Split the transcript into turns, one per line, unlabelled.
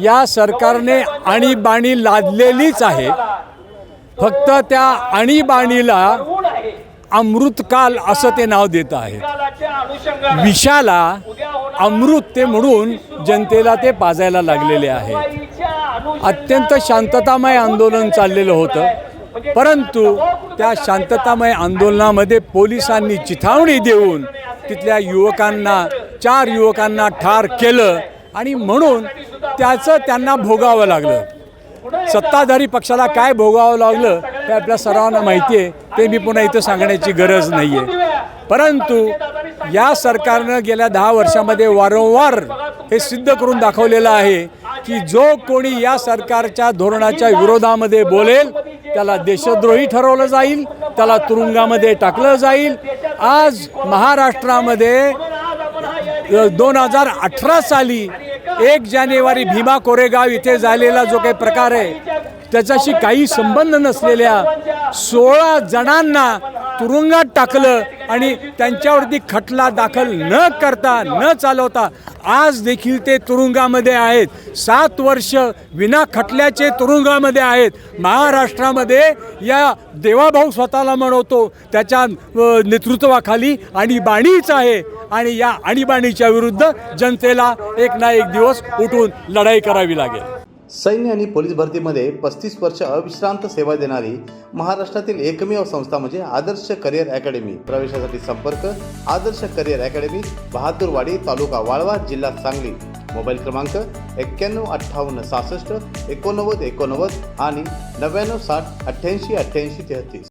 या सरकारने आणीबाणी लादलेलीच आहे। फक्त त्या आणीबाणीला अमृतकाल असं ते नाव देत आहे। विषाला अमृत ते म्हणून जनतेला ते पाजायला लागलेले आहे। अत्यंत शांततामय आंदोलन चाललेलं होतं, परंतु त्या शांततामय आंदोलनामध्ये पोलिसांनी चिथावणी देऊन तिथल्या युवकांना 4 युवकांना ठार केलं आणि म्हणून त्याचं त्यांना भोगावं लागलं। सत्ताधारी पक्षाला काय भोगावं लागलं ते आपल्या सर्वांना माहिती आहे, ते मी पुन्हा इथं सांगण्याची गरज नाही आहे। परंतु या सरकारनं गेल्या 10 वर्षामध्ये वारंवार हे सिद्ध करून दाखवलेलं आहे की जो कोणी या सरकारच्या धोरणाच्या विरोधामध्ये बोलेल त्याला देशद्रोही ठरवलं जाईल, त्याला तुरुंगामध्ये टाकलं जाईल। आज महाराष्ट्रामध्ये 2018 साली 1 जानेवारी भीमा कोरेगाव इथे झालेला जो काही प्रकार आहे त्याच्याशी काही संबंध नसलेल्या 16 जणांना तुरुंगात टाकलं आणि त्यांच्यावरती खटला दाखल न करता न चालवता आज देखील ते तुरुंगामध्ये आहेत। 7 वर्ष विना खटल्याचे तुरुंगामध्ये आहेत। महाराष्ट्रामध्ये या देवाभाऊ स्वतःला म्हणतो त्याच्या नेतृत्वाखाली आणीबाणीच आहे आणि या आणीबाणीच्या विरुद्ध जनतेला एक ना एक दिवस उठून लढाई करावी लागेल।
सैन्य आणि पोलीस भरतीमध्ये 35 वर्ष अविश्रांत सेवा देणारी महाराष्ट्रातील एकमेव संस्था म्हणजे आदर्श करिअर अकॅडमी। प्रवेशासाठी संपर्क आदर्श करिअर अकॅडमी, बहादूरवाडी, तालुका वाळवा, जिल्हा सांगली। मोबाईल क्रमांक 91 58 66 89 89 आणि 99 60 88 88 33।